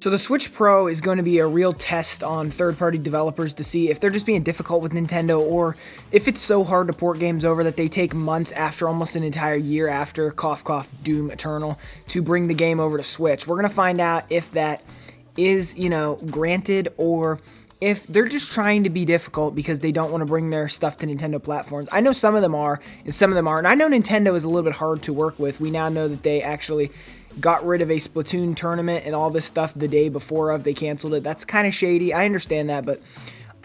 So the Switch Pro is going to be a real test on third-party developers to see if they're just being difficult with Nintendo, or if it's so hard to port games over that they take months after, almost an entire year after, cough cough Doom Eternal, to bring the game over to Switch. We're going to find out if that is, granted, or if they're just trying to be difficult because they don't want to bring their stuff to Nintendo platforms. I know some of them are, and some of them aren't. I know Nintendo is a little bit hard to work with. We now know that they actually got rid of a Splatoon tournament and all this stuff the day before they canceled it. That's kind of shady. I understand that, but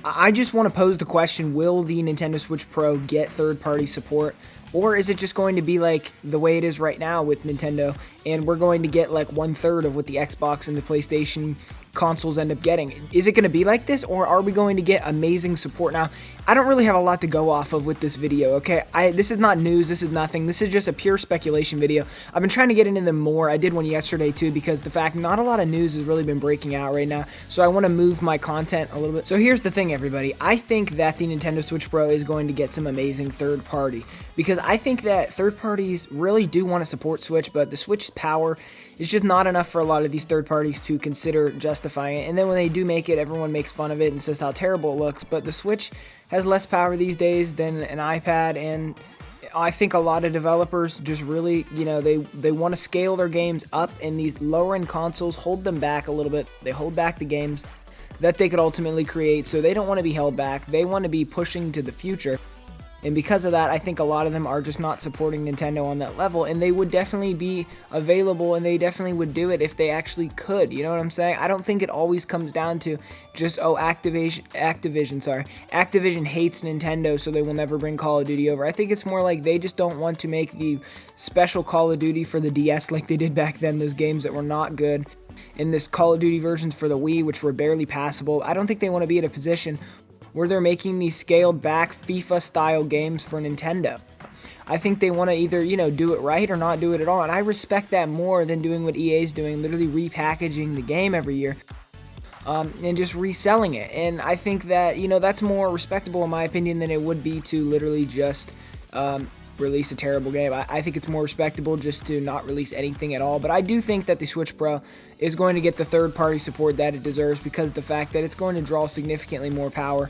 I just want to pose the question, will the Nintendo Switch Pro get third-party support? Or is it just going to be like the way it is right now with Nintendo, and we're going to get like 1/3 of what the Xbox and the PlayStation consoles end up getting? Is it going to be like this, or are we going to get amazing support? Now, I don't really have a lot to go off of with this video, okay? This is not news, this is nothing, this is just a pure speculation video. I've been trying to get into them more. I did one yesterday too, because the fact not a lot of news has really been breaking out right now, so I want to move my content a little bit. So here's the thing, everybody. I think that the Nintendo Switch Pro is going to get some amazing third party, because I think that third parties really do want to support Switch, but the Switch's power is just not enough for a lot of these third parties to consider justifying it. And then when they do make it, everyone makes fun of it and says how terrible it looks. But the Switch has less power these days than an iPad, and I think a lot of developers just really, they want to scale their games up, and these lower-end consoles hold them back a little bit. They hold back the games that they could ultimately create, so they don't want to be held back. They want to be pushing to the future. And because of that, I think a lot of them are just not supporting Nintendo on that level, and they would definitely be available, and they definitely would do it if they actually could, you know what I'm saying? I don't think it always comes down to just, Activision hates Nintendo, so they will never bring Call of Duty over. I think it's more like they just don't want to make the special Call of Duty for the DS like they did back then, those games that were not good, and this Call of Duty versions for the Wii, which were barely passable. I don't think they want to be in a position where they're making these scaled back FIFA style games for Nintendo. I think they want to either, do it right or not do it at all. And I respect that more than doing what EA is doing, literally repackaging the game every year and just reselling it. And I think that, that's more respectable in my opinion than it would be to literally just release a terrible game. I think it's more respectable just to not release anything at all. But I do think that the Switch Pro is going to get the third-party support that it deserves, because of the fact that it's going to draw significantly more power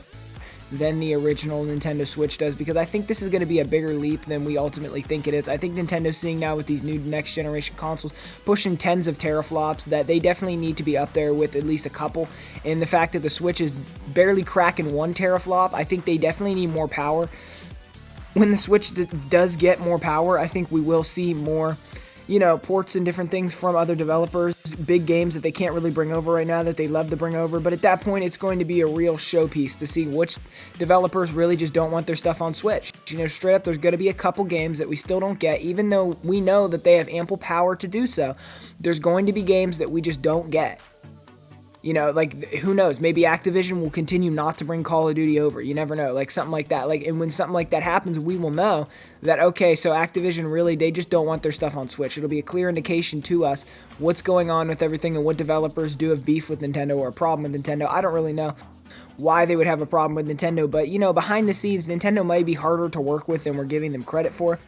than the original Nintendo Switch does, because I think this is going to be a bigger leap than we ultimately think it is. I think Nintendo's seeing now with these new next generation consoles pushing tens of teraflops that they definitely need to be up there with at least a couple, and the fact that the Switch is barely cracking 1 teraflop, I think they definitely need more power. When the Switch does get more power, I think we will see more, ports and different things from other developers, big games that they can't really bring over right now that they love to bring over. But at that point, it's going to be a real showpiece to see which developers really just don't want their stuff on Switch. Straight up, there's going to be a couple games that we still don't get, even though we know that they have ample power to do so. There's going to be games that we just don't get. Who knows? Maybe Activision will continue not to bring Call of Duty over. You never know. Something like that. And when something like that happens, we will know that, okay, so Activision really, they just don't want their stuff on Switch. It'll be a clear indication to us what's going on with everything and what developers do have beef with Nintendo or a problem with Nintendo. I don't really know why they would have a problem with Nintendo, but, behind the scenes, Nintendo might be harder to work with than we're giving them credit for.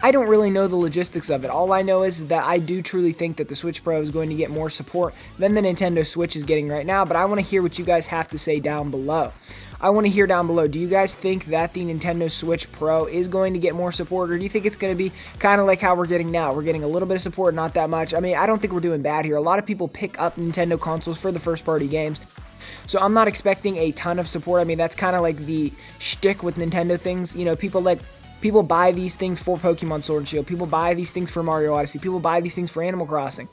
I don't really know the logistics of it. All I know is that I do truly think that the Switch Pro is going to get more support than the Nintendo Switch is getting right now, but I want to hear what you guys have to say down below. I want to hear down below, do you guys think that the Nintendo Switch Pro is going to get more support, or do you think it's going to be kind of like how we're getting now? We're getting a little bit of support, not that much. I mean, I don't think we're doing bad here. A lot of people pick up Nintendo consoles for the first-party games, so I'm not expecting a ton of support. I mean, that's kind of like the shtick with Nintendo things. People buy these things for Pokemon Sword and Shield. People buy these things for Mario Odyssey. People buy these things for Animal Crossing.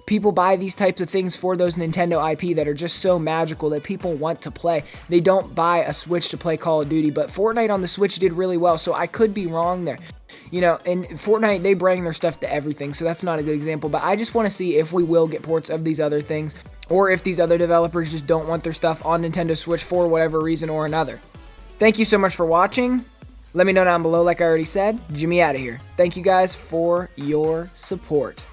People buy these types of things for those Nintendo IP that are just so magical that people want to play. They don't buy a Switch to play Call of Duty, but Fortnite on the Switch did really well, so I could be wrong there. And Fortnite, they bring their stuff to everything, so that's not a good example, but I just want to see if we will get ports of these other things, or if these other developers just don't want their stuff on Nintendo Switch for whatever reason or another. Thank you so much for watching. Let me know down below, like I already said. Jimmie out of here. Thank you guys for your support.